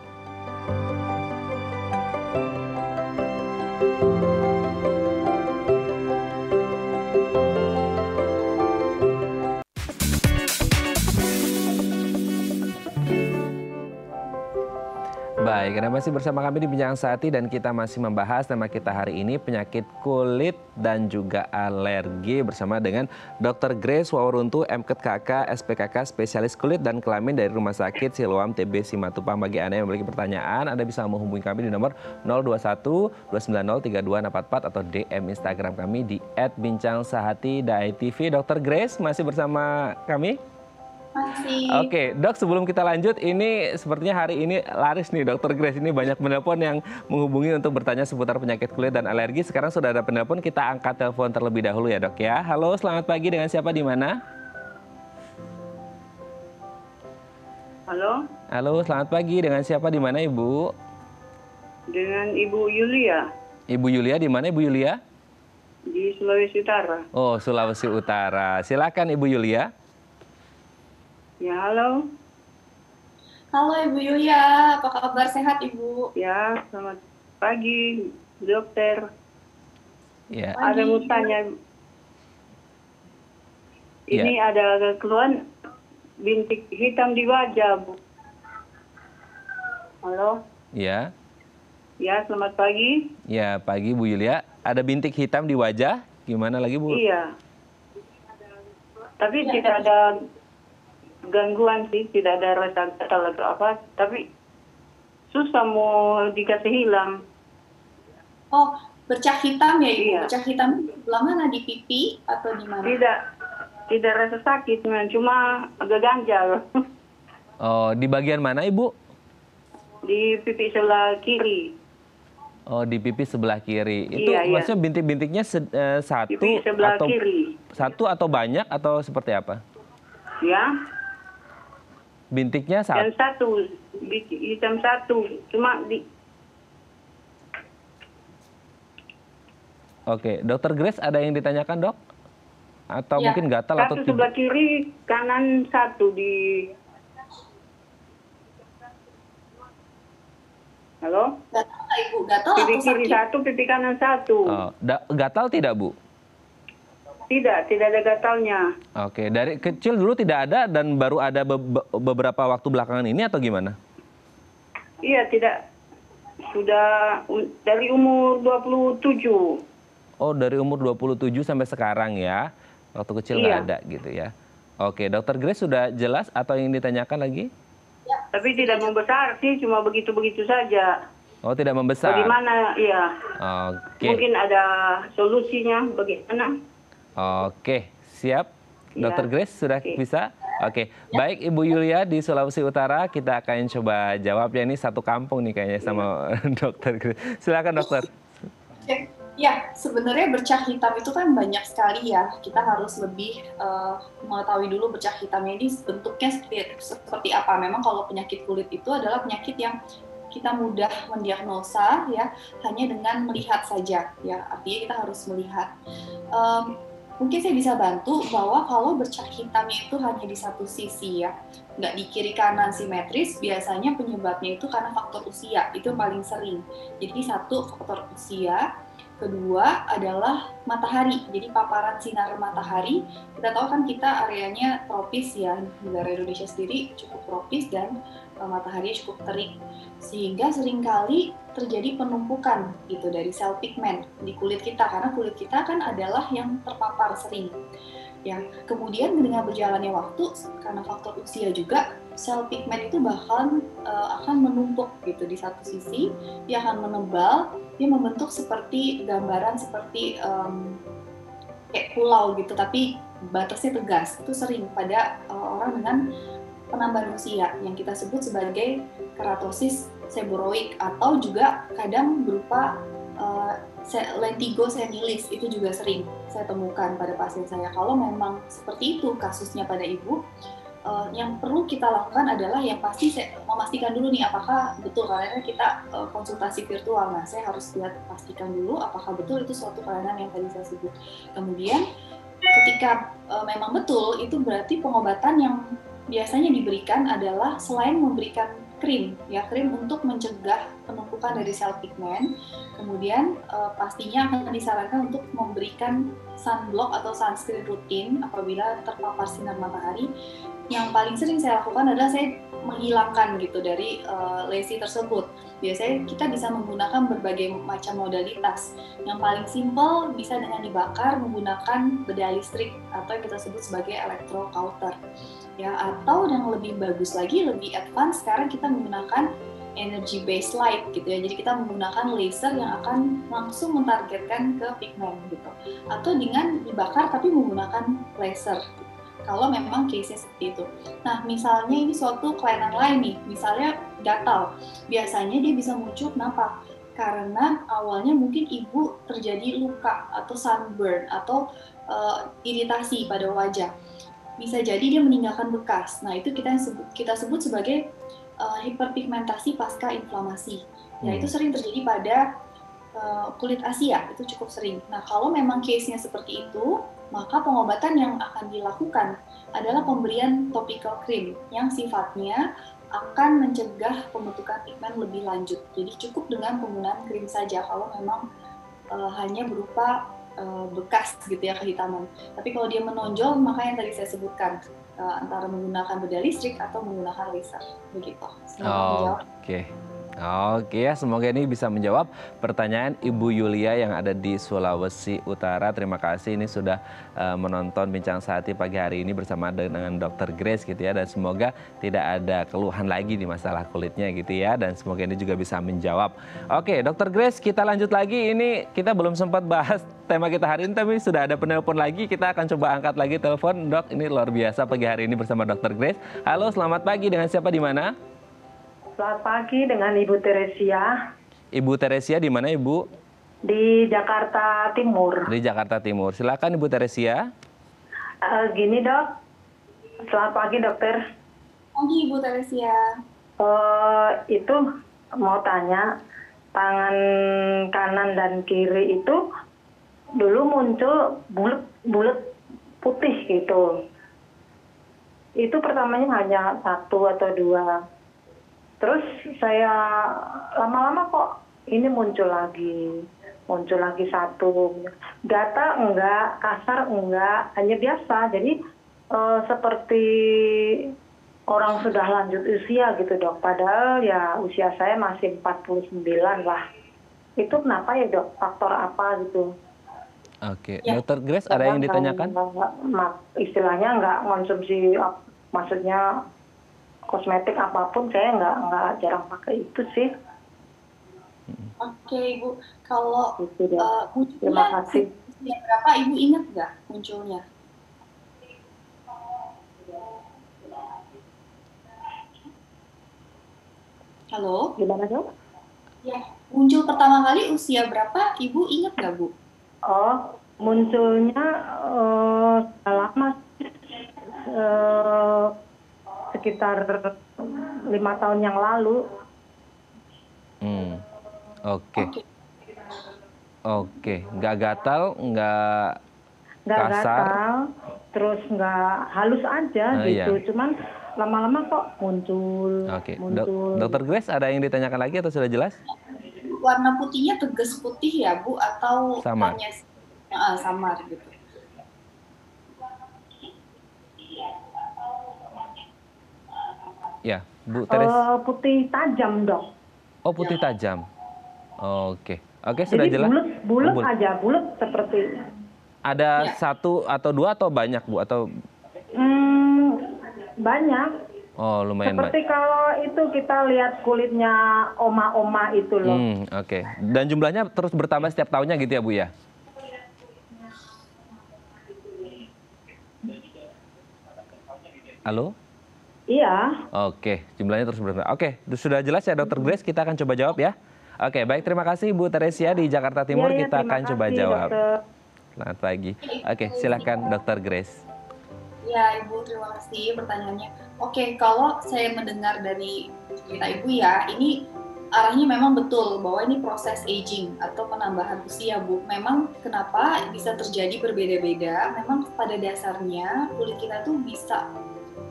Baik, Anda masih bersama kami di Bincang Sehati dan kita masih membahas tema kita hari ini penyakit kulit dan juga alergi bersama dengan Dr. Grace Wauruntu, MKK, SPKK, spesialis kulit dan kelamin dari Rumah Sakit Siloam TB Simatupang. Bagi Anda yang memiliki pertanyaan, Anda bisa menghubungi kami di nomor 021 290 3244 atau DM Instagram kami di @bincangsehati.tv. Dr. Grace masih bersama kami? Masih. Oke, Dok, sebelum kita lanjut, ini sepertinya hari ini laris nih Dokter Grace. Ini banyak penelpon yang menghubungi untuk bertanya seputar penyakit kulit dan alergi. Sekarang sudah ada penelpon, kita angkat telepon terlebih dahulu ya Dok ya. Halo, selamat pagi, dengan siapa di mana? Halo. Halo, selamat pagi, dengan siapa di mana Ibu? Dengan Ibu Yulia. Ibu Yulia di mana Ibu Yulia? Di Sulawesi Utara. Oh, Sulawesi Utara. Silakan Ibu Yulia. Ya, halo. Halo Ibu Yulia, apa kabar? Sehat Ibu? Ya, selamat pagi, dokter. Ya. Ada mau tanya. Ini ada keluhan bintik hitam di wajah, Bu. Halo? Ya. Ya, selamat pagi. Ya, pagi Bu Yulia. Ada bintik hitam di wajah? Gimana lagi Bu? Iya. Tapi tidak ada gangguan sih, tidak ada rasa gatal atau apa, tapi susah mau dikasih hilang. Oh, bercak hitam ya Ibu? Iya. Bercak hitam sebelah mana? Di pipi atau di mana? Tidak rasa sakit, cuma agak ganjal. Oh, di bagian mana Ibu? Di pipi sebelah kiri. Oh, di pipi sebelah kiri. Itu Iya, maksudnya bintik-bintiknya satu pipi sebelah atau kiri. satu atau banyak atau seperti apa? Ya. Bintiknya Yang satu. hitam satu, cuma di. Oke, Dokter Grace ada yang ditanyakan dok? Atau Ya, mungkin gatal atau Satu sebelah kiri, kanan satu di. Halo? Gatal nggak Ibu? Gatal Pipi atau kiri sakit? satu, pipi kanan satu. Oh, gatal tidak Bu? Tidak ada gatalnya. Oke, dari kecil dulu tidak ada dan baru ada beberapa waktu belakangan ini atau gimana? Iya, tidak. Sudah dari umur 27. Oh, dari umur 27 sampai sekarang ya? Waktu kecil nggak ada gitu ya? Oke, Dokter Grace sudah jelas atau yang ditanyakan lagi? Tapi tidak membesar sih, cuma begitu-begitu saja. Oh, tidak membesar? Bagaimana, iya. Oke. Mungkin ada solusinya, bagaimana? Oke, siap. Ya. Dokter Grace sudah bisa? Oke, baik Ibu Yulia di Sulawesi Utara, kita akan coba jawabnya ini satu kampung nih kayaknya sama Dokter Grace. Silakan dokter. Ya, sebenarnya bercak hitam itu kan banyak sekali ya. Kita harus lebih mengetahui dulu bercak hitamnya ini bentuknya seperti apa. Memang kalau penyakit kulit itu adalah penyakit yang kita mudah mendiagnosa ya hanya dengan melihat saja ya. Artinya kita harus melihat. Mungkin saya bisa bantu bahwa kalau bercak hitamnya itu hanya di satu sisi ya, nggak di kiri kanan simetris, biasanya penyebabnya itu karena faktor usia, itu yang paling sering. Jadi satu, faktor usia. Kedua adalah matahari, jadi paparan sinar matahari. Kita tahu kan kita areanya tropis ya, negara Indonesia sendiri cukup tropis dan matahari cukup terik. Sehingga seringkali terjadi penumpukan gitu dari sel pigmen di kulit kita, karena kulit kita kan adalah yang terpapar sering. Ya, kemudian dengan berjalannya waktu, karena faktor usia juga, sel pigmen itu akan menumpuk gitu di satu sisi, dia akan menebal, dia membentuk seperti gambaran seperti kayak pulau gitu, tapi batasnya tegas. Itu sering pada orang dengan penambahan usia yang kita sebut sebagai keratosis seboroik, atau juga kadang berupa lentigo senilis, itu juga sering saya temukan pada pasien saya. Kalau memang seperti itu kasusnya pada ibu, yang perlu kita lakukan adalah yang pasti saya memastikan dulu nih apakah betul, karena kita konsultasi virtual. Nah, saya harus pastikan dulu apakah betul itu suatu kelainan yang tadi saya sebut. Kemudian ketika memang betul, itu berarti pengobatan yang biasanya diberikan adalah selain memberikan krim untuk mencegah penumpukan dari sel pigmen. Kemudian pastinya akan disarankan untuk memberikan sunblock atau sunscreen rutin apabila terpapar sinar matahari. Yang paling sering saya lakukan adalah saya menghilangkan gitu dari lesi tersebut. Biasanya kita bisa menggunakan berbagai macam modalitas. Yang paling simpel bisa dengan dibakar menggunakan bedah listrik atau yang kita sebut sebagai electrocauter. Ya, atau yang lebih bagus lagi, lebih advance, sekarang kita menggunakan energy based light gitu ya. Jadi kita menggunakan laser yang akan langsung mentargetkan ke pigmen gitu. Atau dengan dibakar tapi menggunakan laser. Kalau memang case-nya seperti itu. Nah, misalnya ini suatu kelainan lain nih, misalnya gatal. Biasanya dia bisa muncul kenapa? Karena awalnya mungkin ibu terjadi luka atau sunburn atau iritasi pada wajah. Bisa jadi dia meninggalkan bekas. Nah, itu kita sebut sebagai hiperpigmentasi pasca inflamasi. Ya, itu sering terjadi pada kulit Asia, itu cukup sering. Nah, kalau memang case-nya seperti itu, maka pengobatan yang akan dilakukan adalah pemberian topical cream yang sifatnya akan mencegah pembentukan pigmen lebih lanjut. Jadi cukup dengan penggunaan krim saja kalau memang hanya berupa bekas gitu ya, kehitaman. Tapi kalau dia menonjol, maka yang tadi saya sebutkan antara menggunakan bedah listrik atau menggunakan laser, begitu. Oke ya, semoga ini bisa menjawab pertanyaan Ibu Yulia yang ada di Sulawesi Utara. Terima kasih ini sudah menonton Bincang Sehati pagi hari ini bersama dengan Dr. Grace gitu ya. Dan semoga tidak ada keluhan lagi di masalah kulitnya gitu ya. Dan semoga ini juga bisa menjawab. Oke, Dr. Grace, kita lanjut lagi. Ini kita belum sempat bahas tema kita hari ini, tapi sudah ada penelpon lagi. Kita akan coba angkat lagi telepon. Dok, ini luar biasa pagi hari ini bersama Dr. Grace. Halo, selamat pagi. Dengan siapa di mana? Selamat pagi, dengan Ibu Teresia. Ibu Teresia di mana, Ibu? Di Jakarta Timur. Di Jakarta Timur. Silakan Ibu Teresia. Gini dok, selamat pagi dokter. Pagi Ibu Teresia. Itu mau tanya, tangan kanan dan kiri itu dulu muncul bulat putih gitu. Itu pertamanya hanya 1 atau 2. Terus saya lama-lama kok ini muncul lagi 1. Gatal enggak, kasar enggak, hanya biasa. Jadi seperti orang sudah lanjut usia gitu dok. Padahal ya usia saya masih 49 lah. Itu kenapa ya dok? Faktor apa gitu? Oke, Dr. Grace ada yang ditanyakan? Istilahnya enggak konsumsi, maksudnya kosmetik apapun, saya nggak jarang pakai itu sih. Oke Ibu, kalau terima kasih. Berapa Ibu ingat nggak munculnya? Halo? Gimana dok? Ya, muncul pertama kali usia berapa? Ibu ingat nggak Bu? Oh, munculnya lama, sekitar 5 tahun yang lalu. Oke. Nggak gatal, nggak kasar. Gatal, terus nggak halus aja gitu. Iya. Cuman lama-lama kok muncul. Oke. Dr. Grace ada yang ditanyakan lagi atau sudah jelas? Warna putihnya tegas putih ya Bu, atau samar? Hanya samar gitu. Ya, Bu Teres. Putih tajam dok. Oh, putih tajam. Oke, sudah jadi jelas. Bulat aja, bulat seperti. Ada 1 atau 2 atau banyak Bu atau? Banyak. Oh, lumayan banyak. Seperti kalau itu kita lihat kulitnya oma-oma itu loh. Oke. Dan jumlahnya terus bertambah setiap tahunnya gitu ya Bu ya? Halo? Iya. Oke, jumlahnya terus bertambah. Oke, sudah jelas ya Dr. Grace, kita akan coba jawab ya. Oke, baik, terima kasih Bu Teresia di Jakarta Timur, kita akan coba jawab. Selamat pagi. Oke, silakan Dr. Grace. Ya Ibu, terima kasih pertanyaannya. Oke, kalau saya mendengar dari cerita Ibu ya, ini arahnya memang betul bahwa ini proses aging atau penambahan usia Bu. Memang kenapa bisa terjadi berbeda-beda, memang pada dasarnya kulit kita tuh bisa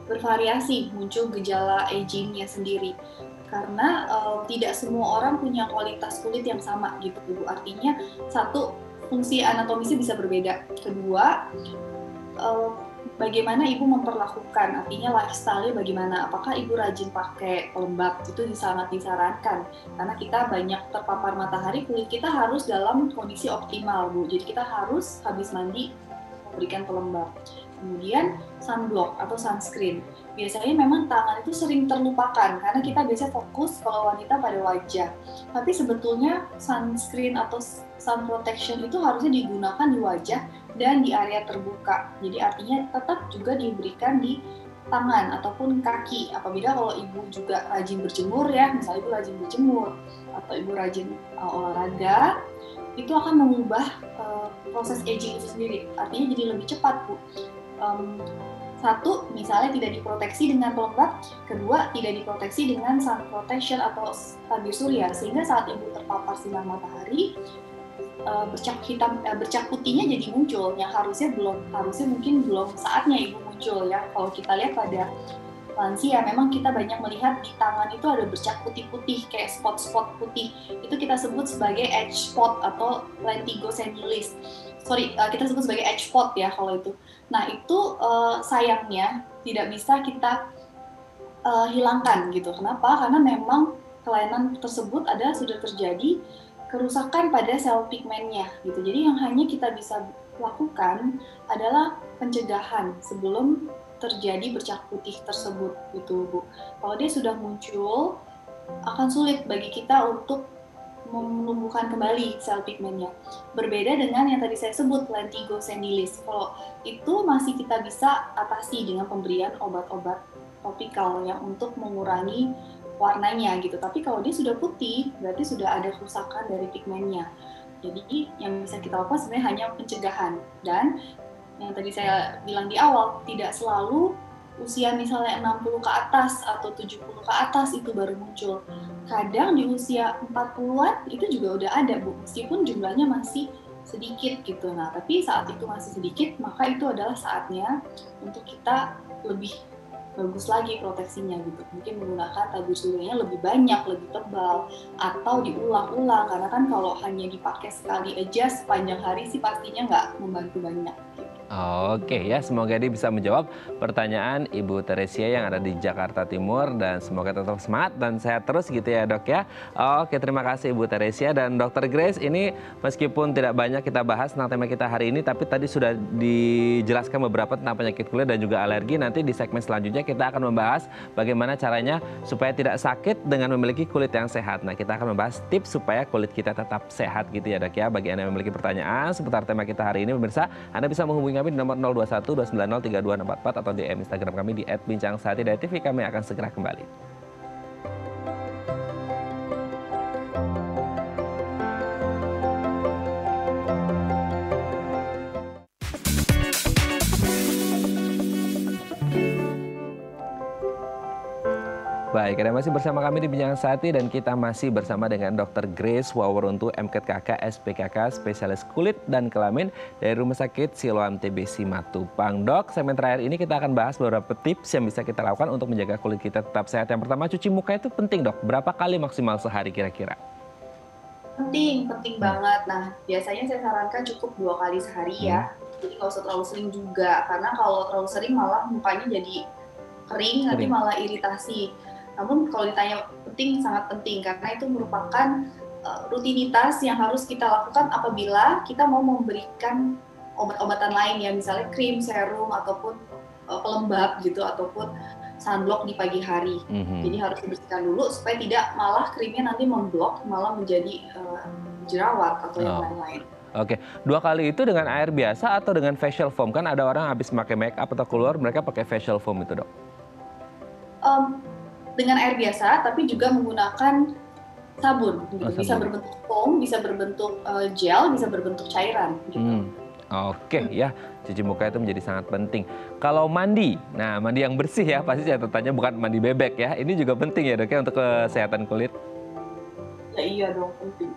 bervariasi, muncul gejala agingnya sendiri karena tidak semua orang punya kualitas kulit yang sama gitu Bu. Artinya satu, fungsi anatomisnya bisa berbeda. Kedua, bagaimana Ibu memperlakukan, artinya lifestyle-nya bagaimana, apakah Ibu rajin pakai pelembab, itu sangat disarankan karena kita banyak terpapar matahari, kulit kita harus dalam kondisi optimal Bu, jadi kita harus habis mandi memberikan pelembab. Kemudian sunblock atau sunscreen. Biasanya memang tangan itu sering terlupakan karena kita biasanya fokus kalau wanita pada wajah. Tapi sebetulnya sunscreen atau sun protection itu harusnya digunakan di wajah dan di area terbuka. Jadi artinya tetap juga diberikan di tangan ataupun kaki. Apabila kalau Ibu juga rajin berjemur ya, misalnya Ibu rajin berjemur atau Ibu rajin olahraga, itu akan mengubah proses aging itu sendiri. Artinya jadi lebih cepat Bu. satu, misalnya tidak diproteksi dengan pelembab, kedua, tidak diproteksi dengan sun protection atau tabir surya, sehingga saat ibu terpapar sinar matahari, bercak putihnya jadi muncul, yang harusnya mungkin belum saatnya ibu muncul ya. Kalau kita lihat pada lansia, memang kita banyak melihat di tangan itu ada bercak putih-putih, kayak spot-spot putih, itu kita sebut sebagai age spot atau lentigo senilis. Kita sebut sebagai age spot ya kalau itu. Nah itu sayangnya tidak bisa kita hilangkan gitu. Kenapa? Karena memang kelainan tersebut sudah terjadi kerusakan pada sel pigmennya gitu. Jadi yang hanya kita bisa lakukan adalah pencegahan sebelum terjadi bercak putih tersebut gitu Bu. Kalau dia sudah muncul, akan sulit bagi kita untuk menumbuhkan kembali sel pigmennya. Berbeda dengan yang tadi saya sebut, lentigo senilis. Kalau itu masih kita bisa atasi dengan pemberian obat-obat topikal yang untuk mengurangi warnanya gitu. Tapi kalau dia sudah putih, berarti sudah ada kerusakan dari pigmennya. Jadi yang bisa kita lakukan sebenarnya hanya pencegahan. Dan yang tadi saya bilang di awal, tidak selalu usia misalnya 60 ke atas atau 70 ke atas itu baru muncul. Kadang di usia 40-an itu juga udah ada Bu, meskipun jumlahnya masih sedikit gitu. Nah, tapi saat itu masih sedikit, maka itu adalah saatnya untuk kita lebih bagus lagi proteksinya gitu. Mungkin menggunakan tabir suryanya lebih banyak, lebih tebal, atau diulang-ulang, karena kan kalau hanya dipakai sekali aja sepanjang hari sih pastinya nggak membantu banyak gitu. Oke ya, semoga ini bisa menjawab pertanyaan Ibu Teresia yang ada di Jakarta Timur, dan semoga tetap semangat dan sehat terus gitu ya Dok ya. Oke, terima kasih Ibu Teresia. Dan Dr. Grace, ini meskipun tidak banyak kita bahas tentang tema kita hari ini, tapi tadi sudah dijelaskan beberapa tentang penyakit kulit dan juga alergi. Nanti di segmen selanjutnya kita akan membahas bagaimana caranya supaya tidak sakit dengan memiliki kulit yang sehat. Nah, kita akan membahas tips supaya kulit kita tetap sehat gitu ya Dok ya. Bagi Anda yang memiliki pertanyaan seputar tema kita hari ini, pemirsa, Anda bisa menghubungi kami di nomor 021 290 3244 atau DM Instagram kami di @bincangsehati.tv. Kami akan segera kembali. Baik, Anda masih bersama kami di Bincang Sehati dan kita masih bersama dengan Dr. Grace Waworuntu, MKK, SPKK, spesialis kulit dan kelamin dari Rumah Sakit Siloam TBC Matupang. Dok, segmen terakhir ini kita akan bahas beberapa tips yang bisa kita lakukan untuk menjaga kulit kita tetap sehat. Yang pertama, cuci muka itu penting Dok. Berapa kali maksimal sehari kira-kira? Penting banget. Nah, biasanya saya sarankan cukup 2 kali sehari ya. Jadi nggak usah terlalu sering juga, karena kalau terlalu sering malah mukanya jadi kering. Nanti malah iritasi. Namun kalau ditanya penting, sangat penting karena itu merupakan rutinitas yang harus kita lakukan apabila kita mau memberikan obat-obatan lain ya, misalnya krim, serum, ataupun pelembab gitu, ataupun sunblock di pagi hari. Jadi harus dibersihkan dulu supaya tidak malah krimnya nanti memblok, malah menjadi jerawat atau yang lain-lain. Oke, 2 kali itu dengan air biasa atau dengan facial foam? Kan ada orang habis pakai make up atau keluar mereka pakai facial foam itu Dok? Dengan air biasa, tapi juga menggunakan sabun. Gitu. Bisa berbentuk foam, bisa berbentuk gel, bisa berbentuk cairan. Gitu. Oke ya, cuci muka itu menjadi sangat penting. Kalau mandi, nah mandi yang bersih ya, pasti catatannya bukan mandi bebek ya. Ini juga penting ya Dok ya untuk kesehatan kulit. Ya iya dong, penting.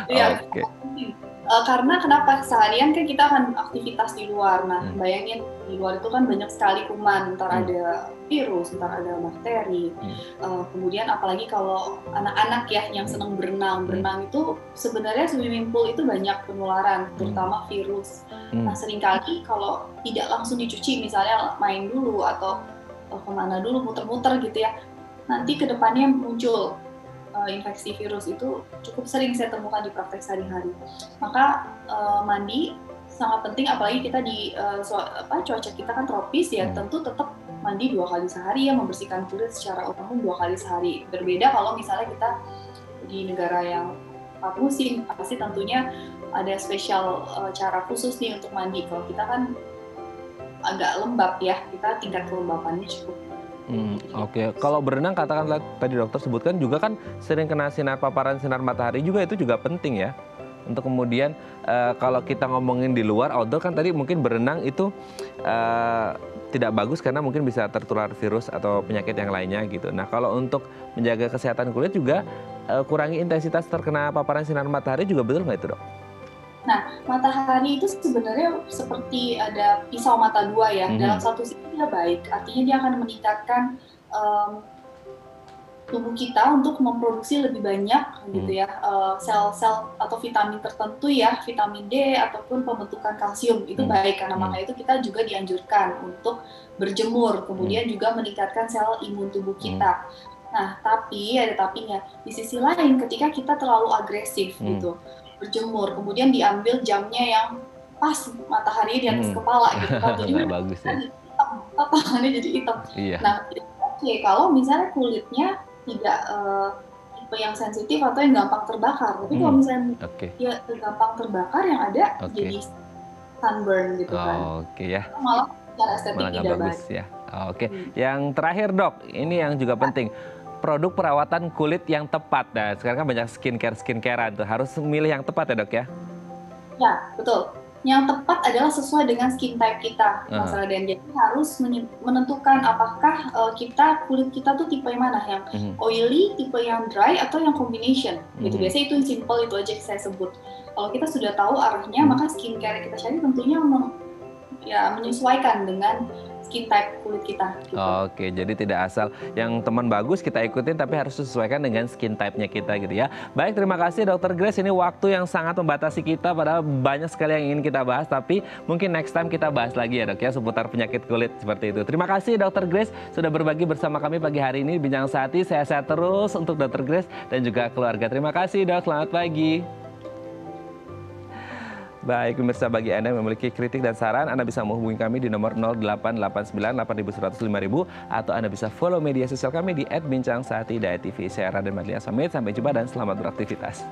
Iya, Oke. penting. Karena kenapa? Seharian kan kita akan aktivitas di luar. Nah, bayangin di luar itu kan banyak sekali kuman, entar ada virus, entar ada bakteri. Kemudian apalagi kalau anak-anak ya yang senang berenang itu sebenarnya swimming pool itu banyak penularan, terutama virus. Nah, seringkali kalau tidak langsung dicuci, misalnya main dulu atau kemana dulu muter-muter gitu ya, nanti kedepannya muncul infeksi virus. Itu cukup sering saya temukan di praktek sehari-hari. Maka mandi sangat penting, apalagi kita di cuaca kita kan tropis ya, tentu tetap mandi 2 kali sehari ya, membersihkan kulit secara umum 2 kali sehari. Berbeda kalau misalnya kita di negara yang 4 musim, pasti tentunya ada spesial cara khusus nih untuk mandi. Kalau kita kan agak lembab ya, kita tingkat kelembapannya cukup. Oke, kalau berenang katakanlah tadi dokter sebutkan juga kan sering kena paparan sinar matahari juga, itu juga penting ya untuk kemudian kalau kita ngomongin di luar outdoor kan tadi mungkin berenang itu tidak bagus karena mungkin bisa tertular virus atau penyakit yang lainnya gitu. Nah kalau untuk menjaga kesehatan kulit juga kurangi intensitas terkena paparan sinar matahari juga betul nggak itu dok? Nah matahari itu sebenarnya seperti ada pisau mata dua ya. Dalam satu sisi dia baik, artinya dia akan meningkatkan tubuh kita untuk memproduksi lebih banyak gitu ya sel-sel atau vitamin tertentu ya, vitamin D ataupun pembentukan kalsium itu baik, karena makanya itu kita juga dianjurkan untuk berjemur, kemudian juga meningkatkan sel imun tubuh kita. Nah tapi ada tapinya, di sisi lain ketika kita terlalu agresif gitu berjemur, kemudian diambil jamnya yang pas matahari di atas kepala gitu kan, jadi bagus ya, tangannya jadi hitam. Iya. Nah oke, kalau misalnya kulitnya tidak tipe yang sensitif atau yang gampang terbakar, tapi kalau misalnya dia gampang terbakar yang ada jadi sunburn gitu kan. Ya. Malah secara estetik tidak bagus ya. Yang terakhir dok, ini yang juga penting. Produk perawatan kulit yang tepat. Nah, sekarang kan banyak skincarean tuh. Harus memilih yang tepat ya dok ya? Ya, betul. Yang tepat adalah sesuai dengan skin type kita, Mas Raden. Jadi harus menentukan apakah kulit kita tuh tipe yang mana, yang oily, tipe yang dry, atau yang combination. Gitu. Biasanya itu simple, itu aja yang saya sebut. Kalau kita sudah tahu arahnya, maka skincare yang kita cari tentunya menyesuaikan dengan skin type kulit kita. Gitu. Jadi tidak asal yang teman bagus kita ikutin, tapi harus disesuaikan dengan skin type-nya kita gitu ya. Baik, terima kasih Dr. Grace. Ini waktu yang sangat membatasi kita, padahal banyak sekali yang ingin kita bahas, tapi mungkin next time kita bahas lagi ya dok ya, seputar penyakit kulit seperti itu. Terima kasih Dr. Grace sudah berbagi bersama kami pagi hari ini Bincang Sehati. Sehat-sehat terus untuk Dr. Grace dan juga keluarga. Terima kasih dok, selamat pagi. Baik, pemirsa, bagi Anda yang memiliki kritik dan saran, Anda bisa menghubungi kami di nomor 0889 8100 5000 atau Anda bisa follow media sosial kami di @bincangsehati.tv. Saya Raden Madlia Samit, sampai jumpa dan selamat beraktivitas.